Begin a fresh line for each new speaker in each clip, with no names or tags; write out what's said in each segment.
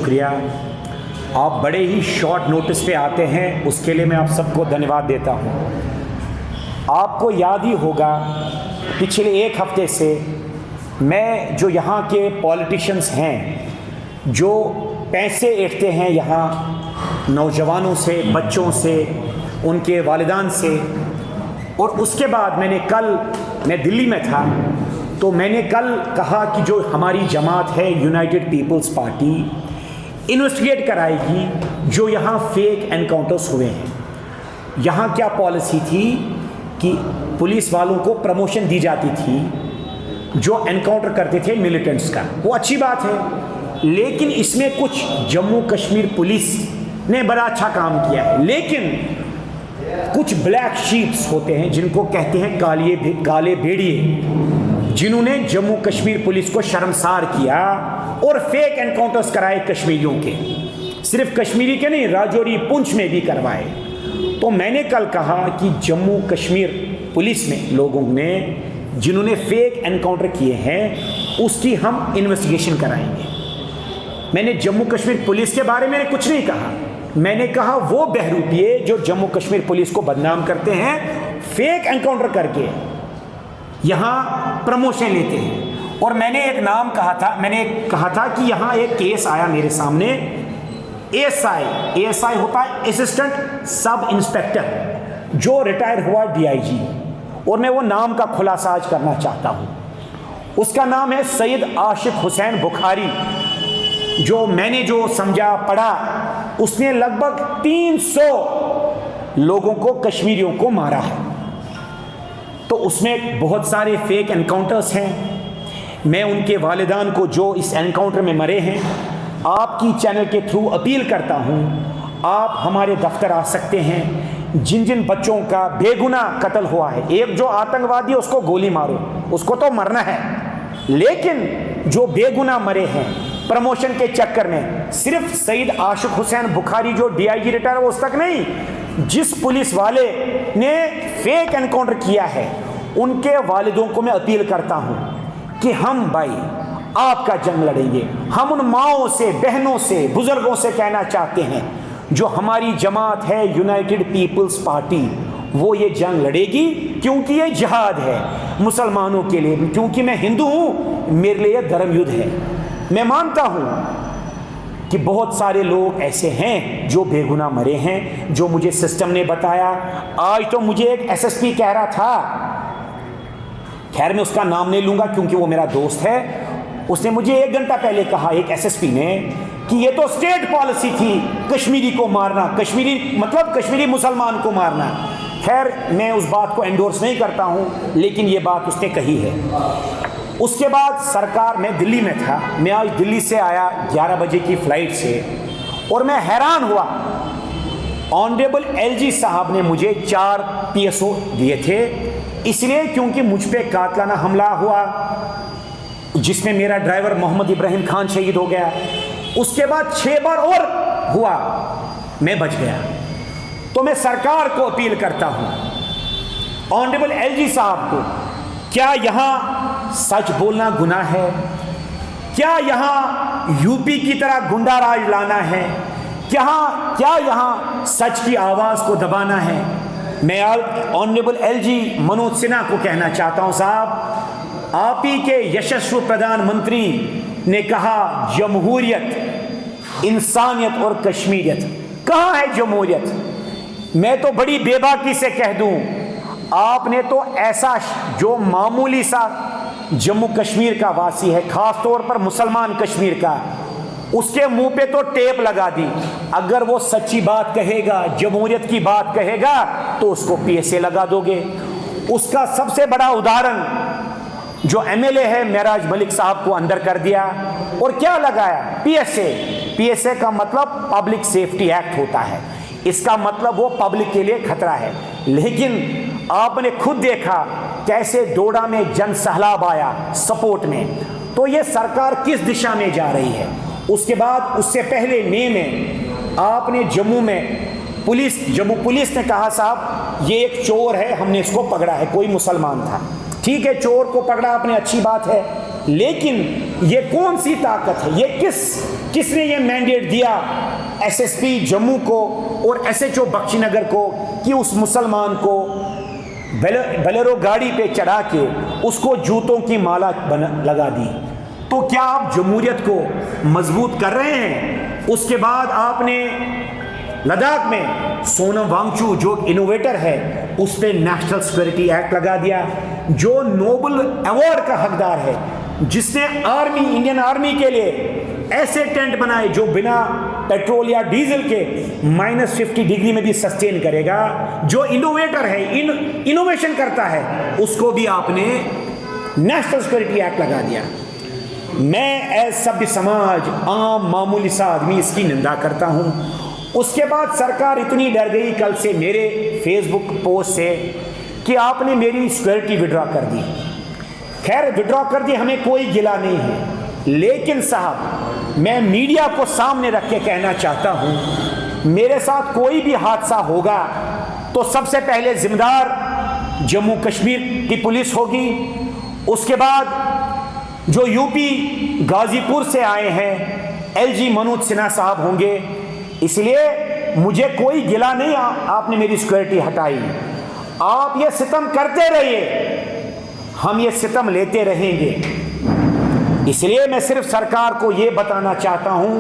शुक्रिया। आप बड़े ही शॉर्ट नोटिस पे आते हैं, उसके लिए मैं आप सबको धन्यवाद देता हूँ। आपको याद ही होगा पिछले एक हफ्ते से मैं जो यहाँ के पॉलिटिशियंस हैं, जो पैसे ऐंठते हैं यहाँ नौजवानों से, बच्चों से, उनके वालिदान से, और उसके बाद मैं दिल्ली में था तो मैंने कल कहा कि जो हमारी जमात है यूनाइटेड पीपल्स पार्टी इन्वेस्टिगेट कराएगी जो यहाँ फेक एनकाउंटर्स हुए हैं। यहाँ क्या पॉलिसी थी कि पुलिस वालों को प्रमोशन दी जाती थी जो एनकाउंटर करते थे मिलिटेंट्स का, वो अच्छी बात है, लेकिन इसमें कुछ जम्मू कश्मीर पुलिस ने बड़ा अच्छा काम किया है। लेकिन कुछ ब्लैक शीप्स होते हैं जिनको कहते हैं काले भेड़िए, जिन्होंने जम्मू कश्मीर पुलिस को शर्मसार किया और फेक एनकाउंटर्स कराए कश्मीरियों के, सिर्फ कश्मीरी के नहीं, राजौरी पुंछ में भी करवाए। तो मैंने कल कहा कि जम्मू कश्मीर पुलिस में लोगों ने जिन्होंने फेक एनकाउंटर किए हैं उसकी हम इन्वेस्टिगेशन कराएंगे। मैंने जम्मू कश्मीर पुलिस के बारे में कुछ नहीं कहा, मैंने कहा वो बहरूपिये जो जम्मू कश्मीर पुलिस को बदनाम करते हैं, फेक एनकाउंटर करके यहाँ प्रमोशन लेते हैं। और मैंने एक नाम कहा था कि यहाँ एक केस आया मेरे सामने, एएसआई होता है असिस्टेंट सब इंस्पेक्टर, जो रिटायर हुआ डीआईजी, और मैं वो नाम का खुलासा आज करना चाहता हूँ। उसका नाम है सैयद आशिफ हुसैन बुखारी। जो मैंने जो समझा पढ़ा, उसने लगभग 300 लोगों को, कश्मीरियों को मारा है। तो उसमें बहुत सारे फेक एनकाउंटर्स हैं। मैं उनके वालिदान को जो इस एनकाउंटर में मरे हैं, आपकी चैनल के थ्रू अपील करता हूं, आप हमारे दफ्तर आ सकते हैं। जिन जिन बच्चों का बेगुनाह कत्ल हुआ है, एक जो आतंकवादी उसको गोली मारो, उसको तो मरना है, लेकिन जो बेगुनाह मरे हैं प्रमोशन के चक्कर में, सिर्फ सईद आशिफ हुसैन बुखारी जो डीआईजी रिटायर वो उस तक नहीं, जिस पुलिस वाले ने फेक एनकाउंटर किया है उनके वालिदों को मैं अपील करता हूं कि हम भाई आपका जंग लड़ेंगे। हम उन माओं से, बहनों से, बुजुर्गों से कहना चाहते हैं जो हमारी जमात है यूनाइटेड पीपल्स पार्टी, वो ये जंग लड़ेगी, क्योंकि ये जिहाद है मुसलमानों के लिए। क्योंकि मैं हिंदू हूं, मेरे लिए धर्म युद्ध है। मैं मानता हूं कि बहुत सारे लोग ऐसे हैं जो बेगुनाह मरे हैं, जो मुझे सिस्टम ने बताया। आज तो मुझे एक एसएसपी कह रहा था, खैर मैं उसका नाम नहीं लूंगा क्योंकि वो मेरा दोस्त है, उसने मुझे 1 घंटा पहले कहा, एक एसएसपी ने, कि ये तो स्टेट पॉलिसी थी कश्मीरी को मारना, कश्मीरी मतलब कश्मीरी मुसलमान को मारना। खैर मैं उस बात को एंडोर्स नहीं करता हूं, लेकिन ये बात उसने कही है। उसके बाद सरकार, मैं दिल्ली में था, मैं आज दिल्ली से आया 11 बजे की फ्लाइट से, और मैं हैरान हुआ। ऑनरेबल एलजी साहब ने मुझे 4 पीएसओ दिए थे, इसलिए क्योंकि मुझ पे कातलाना हमला हुआ जिसमें मेरा ड्राइवर मोहम्मद इब्राहिम खान शहीद हो गया। उसके बाद 6 बार और हुआ, मैं बच गया। तो मैं सरकार को अपील करता हूं, ऑनरेबल एलजी साहब को, क्या यहां सच बोलना गुनाह है? क्या यहां यूपी की तरह गुंडा राज लाना है? क्या यहां सच की आवाज को दबाना है? मैं ऑनरेबल एलजी मनोज सिन्हा को कहना चाहता हूं, साहब आप ही के यशस्वी प्रधानमंत्री ने कहा जमहूरियत, इंसानियत और कश्मीरियत। कहां है जमहूरियत? मैं तो बड़ी बेबाकी से कह दूं, आपने तो ऐसा जो मामूली सा जम्मू कश्मीर का वासी है, खास तौर पर मुसलमान कश्मीर का, उसके मुंह पे तो टेप लगा दी। अगर वो सच्ची बात कहेगा, जमहूरियत की बात कहेगा, तो उसको पीएसए लगा दोगे। उसका सबसे बड़ा उदाहरण जो एमएलए है मेराज मलिक साहब को अंदर कर दिया, और क्या लगाया? पीएसए। पीएसए का मतलब पब्लिक सेफ्टी एक्ट होता है, इसका मतलब वो पब्लिक के लिए खतरा है। लेकिन आपने खुद देखा कैसे डोडा में जन सैलाब आया सपोर्ट में। तो ये सरकार किस दिशा में जा रही है? उसके बाद उससे पहले मई में आपने जम्मू पुलिस ने कहा साहब ये एक चोर है, हमने इसको पकड़ा है, कोई मुसलमान था। ठीक है, चोर को पकड़ा आपने, अच्छी बात है, लेकिन ये कौन सी ताकत है? ये किस किसने ये मैंडेट दिया एसएसपी जम्मू को और एसएचओ बख्शीनगर को कि उस मुसलमान को बोलेरो गाड़ी पे चढ़ा के उसको जूतों की माला लगा दी? तो क्या आप जमहूरियत को मजबूत कर रहे हैं? उसके बाद आपने लद्दाख में सोनम वांगचू जो इनोवेटर है उस पर नेशनल सिक्योरिटी एक्ट लगा दिया, जो नोबल अवार्ड का हकदार है, जिसने आर्मी, इंडियन आर्मी के लिए ऐसे टेंट बनाए जो बिना पेट्रोल या डीजल के -50 डिग्री में भी सस्टेन करेगा, जो इनोवेटर है, इनोवेशन करता है, उसको भी आपने नेशनल सिक्योरिटी एक्ट लगा दिया। मैं एज सभ्य समाज, आम मामूली सा आदमी इसकी निंदा करता हूं। उसके बाद सरकार इतनी डर गई कल से मेरे फेसबुक पोस्ट से कि आपने मेरी सिक्योरिटी विड्रॉ कर दी। खैर विड्रॉ कर दी, हमें कोई गिला नहीं है, लेकिन साहब मैं मीडिया को सामने रख के कहना चाहता हूं, मेरे साथ कोई भी हादसा होगा तो सबसे पहले जिम्मेदार जम्मू कश्मीर की पुलिस होगी, उसके बाद जो यूपी गाजीपुर से आए हैं एलजी मनोज सिन्हा साहब होंगे। इसलिए मुझे कोई गिला नहीं, आपने मेरी सिक्योरिटी हटाई। आप ये सितम करते रहिए, हम ये सितम लेते रहेंगे। इसलिए मैं सिर्फ सरकार को ये बताना चाहता हूं,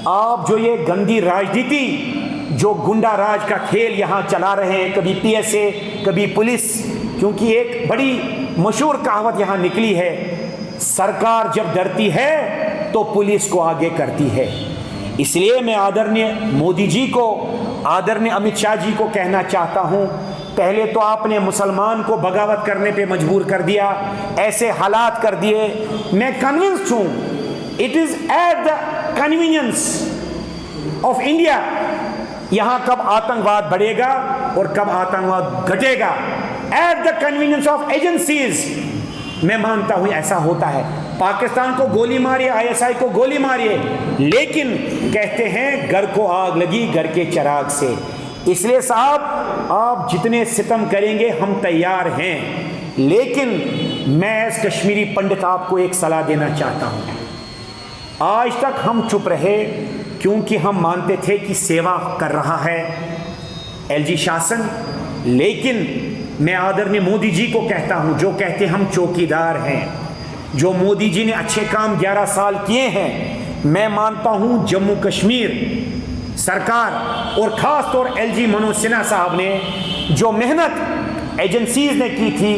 आप जो ये गंदी राजनीति, जो गुंडा राज का खेल यहां चला रहे हैं, कभी पीएसए कभी पुलिस, क्योंकि एक बड़ी मशहूर कहावत यहां निकली है, सरकार जब डरती है तो पुलिस को आगे करती है। इसलिए मैं आदरणीय मोदी जी को, आदरणीय अमित शाह जी को कहना चाहता हूं, पहले तो आपने मुसलमान को बगावत करने पे मजबूर कर दिया, ऐसे हालात कर दिए। मैं कन्विंस्ड हूं it is at the convenience of India, यहां कब आतंकवाद बढ़ेगा और कब आतंकवाद घटेगा, at the convenience of agencies. मैं मानता हूं ऐसा होता है, पाकिस्तान को गोली मारिए, आईएसआई को गोली मारिए, लेकिन कहते हैं घर को आग लगी घर के चिराग से। इसलिए साहब आप जितने सितम करेंगे हम तैयार हैं, लेकिन मैं इस कश्मीरी पंडित आपको एक सलाह देना चाहता हूं। आज तक हम चुप रहे क्योंकि हम मानते थे कि सेवा कर रहा है एलजी शासन, लेकिन मैं आदरणीय मोदी जी को कहता हूं, जो कहते हम चौकीदार हैं, जो मोदी जी ने अच्छे काम 11 साल किए हैं, मैं मानता हूं जम्मू कश्मीर सरकार और ख़ास तौर एलजी मनोज सिन्हा साहब ने जो मेहनत एजेंसीज ने की थी,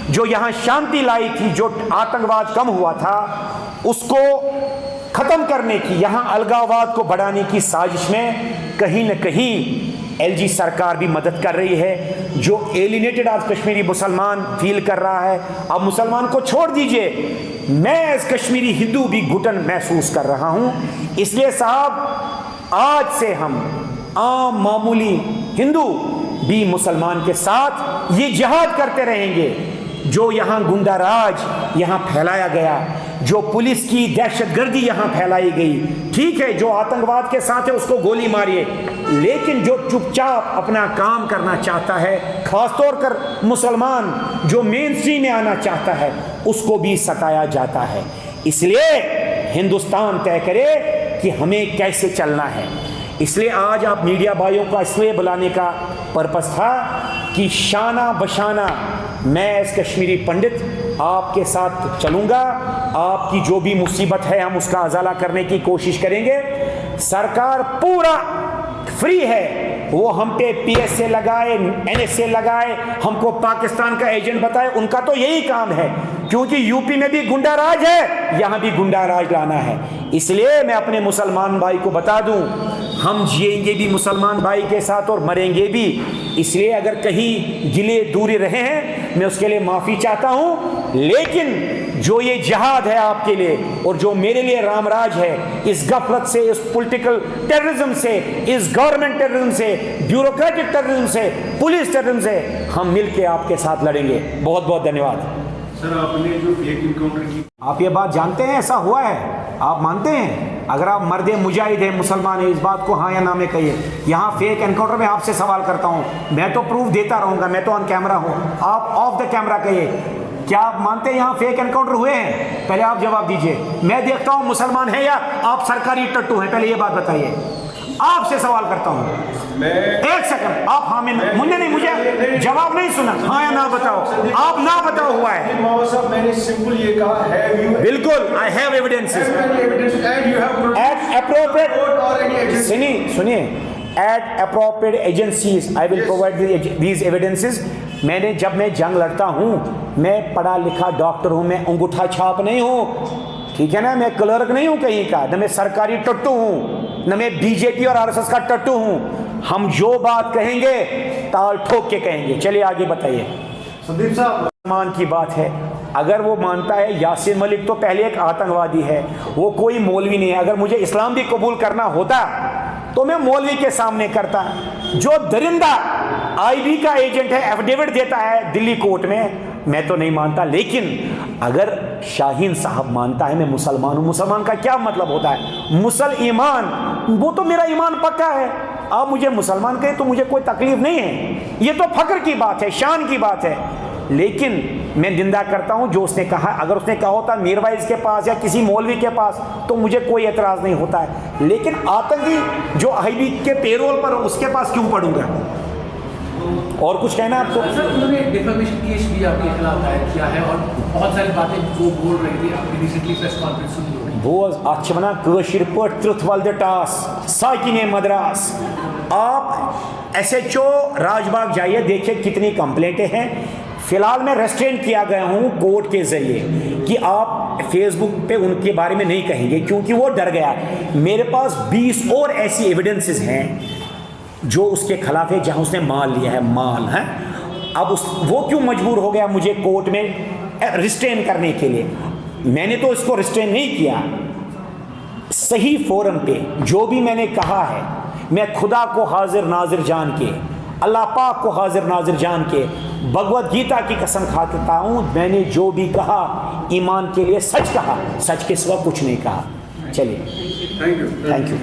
जो यहाँ शांति लाई थी, जो आतंकवाद कम हुआ था उसको ख़त्म करने की, यहाँ अलगाववाद को बढ़ाने की साजिश में कहीं न कहीं एलजी सरकार भी मदद कर रही है। जो एलिनेटेड आज कश्मीरी मुसलमान फील कर रहा है, अब मुसलमान को छोड़ दीजिए, मैं एज कश्मीरी हिंदू भी घुटन महसूस कर रहा हूँ। इसलिए साहब आज से हम आम मामूली हिंदू भी मुसलमान के साथ ये जिहाद करते रहेंगे। जो यहाँ गुंडा राज यहाँ फैलाया गया, जो पुलिस की दहशतगर्दी यहाँ फैलाई गई, ठीक है, जो आतंकवाद के साथ है उसको गोली मारिए, लेकिन जो चुपचाप अपना काम करना चाहता है, खासतौर पर मुसलमान जो मेन स्ट्रीम में आना चाहता है, उसको भी सताया जाता है। इसलिए हिंदुस्तान तय करे कि हमें कैसे चलना है। इसलिए आज आप मीडिया भाइयों का इसलिए बुलाने का पर्पस था कि शाना बशाना मैं इस कश्मीरी पंडित आपके साथ चलूँगा, आपकी जो भी मुसीबत है हम उसका अजाला करने की कोशिश करेंगे। सरकार पूरा फ्री है, वो हम पे पीएसए लगाए, एनएसए लगाए, हमको पाकिस्तान का एजेंट बताए, उनका तो यही काम है, क्योंकि यूपी में भी गुंडा राज है, यहाँ भी गुंडा राज लाना है। इसलिए मैं अपने मुसलमान भाई को बता दूं, हम जिएंगे भी मुसलमान भाई के साथ और मरेंगे भी। इसलिए अगर कहीं गिले दूरी रहे हैं मैं उसके लिए माफ़ी चाहता हूं, लेकिन जो ये जिहाद है आपके लिए और जो मेरे लिए रामराज है, इस गफलत से, इस पॉलिटिकल टेररिज्म से, इस गवर्नमेंट टेररिज्म से, ब्यूरोक्रेटिक टेररिज्म से, पुलिस टेररिज्म से हम मिलकर आपके साथ लड़ेंगे। बहुत बहुत धन्यवाद।
सर आपने जो फेक इनकाउंटर की,
आप ये बात जानते हैं ऐसा हुआ है? आप मानते हैं? अगर आप मर्द मुजाहिद हैं, मुसलमान हैं, इस बात को हाँ या ना में कहिए। यहाँ फेक एनकाउंटर में आपसे सवाल करता हूँ, मैं तो प्रूफ देता रहूँगा, मैं तो ऑन कैमरा हूँ, आप ऑफ द कैमरा कहिए क्या आप मानते हैं यहाँ फेक एनकाउंटर हुए हैं? पहले आप जवाब दीजिए। मैं देखता हूँ मुसलमान है या आप सरकारी टट्टू हैं, पहले ये बात बताइए। आपसे सवाल करता हूँ,
मैं
एक सेकंड, आप हाँ में मुझे नहीं, मुझे जवाब नहीं सुना, हाँ या ना बताओ। आप ना बताओ हुआ है।
मोहम्मद साहब, मैंने सिंपल ये कहा है,
बिल्कुल, I have evidences at appropriate, सुनिए, at appropriate agencies I will provide these evidences. मैंने, जब मैं जंग लड़ता हूँ, मैं पढ़ा लिखा डॉक्टर हूँ, मैं अंगूठा छाप नहीं हूँ, ठीक है ना, मैं क्लर्क नहीं हूँ कहीं का, न मैं सरकारी टट्टू हूँ, न मैं बीजेपी और आरएसएस का टट्टू हूँ। हम जो बात कहेंगे ताल ठोक के कहेंगे। चलिए आगे बताइए।
संदीप साहब,
मान की बात है, अगर वो मानता है यासीन मलिक तो पहले एक आतंकवादी है, वो कोई मौलवी नहीं है। अगर मुझे इस्लाम भी कबूल करना होता तो मैं मौलवी के सामने करता। जो दरिंदा आईबी का एजेंट है, एफिडेविट देता है दिल्ली कोर्ट में, मैं तो नहीं मानता। लेकिन अगर शाहीन साहब मानता है मैं मुसलमान हूं, मुसलमान का क्या मतलब होता है? मुसल ईमान, वो तो मेरा ईमान पक्का है। आप मुझे मुसलमान कहें तो मुझे कोई तकलीफ नहीं है, ये तो फख्र की बात है, शान की बात है। लेकिन मैं निंदा करता हूं जो उसने कहा। अगर उसने कहा होता मीरवाइज के पास या किसी मौलवी के पास तो मुझे कोई एतराज नहीं होता है। लेकिन आतंकी जो आईबी के पेरोल पर, उसके पास क्यों पढ़ूंगा? और कुछ कहना आपको?
सर, उन्होंने डिफेमेशन केस भी आपके खिलाफ दायर किया है और बहुत सारी बातें वो बोल रही थी, आपने रिसेंटली प्रेस कॉन्फ्रेंस सुनी होगी।
वो अच्छ वना कशिर पर ट्रुथ वाल द टास साकिने मद्रास। आप SHO राजबाग जाइए, देखिए कितनी कंप्लेंटें हैं। फिलहाल मैं रेस्ट्रेंट किया गया हूं कोर्ट के जरिए कि आप फेसबुक पे उनके बारे में नहीं कहेंगे, क्योंकि वो डर गया। मेरे पास 20 और ऐसी एविडेंसेस हैं जो उसके खिलाफ है, जहां उसने माल लिया है, माल है। अब वो क्यों मजबूर हो गया मुझे कोर्ट में रिस्ट्रेन करने के लिए? मैंने तो इसको रिस्ट्रेन नहीं किया। सही फोरम पे जो भी मैंने कहा है, मैं खुदा को हाजिर नाजिर जान के, अल्लाह पाक को हाजिर नाजिर जान के, भगवत गीता की कसम खाता हूँ, मैंने जो भी कहा ईमान के लिए सच कहा, सच के सिवा कुछ नहीं कहा। चलिए,
थैंक यू।
Thank you.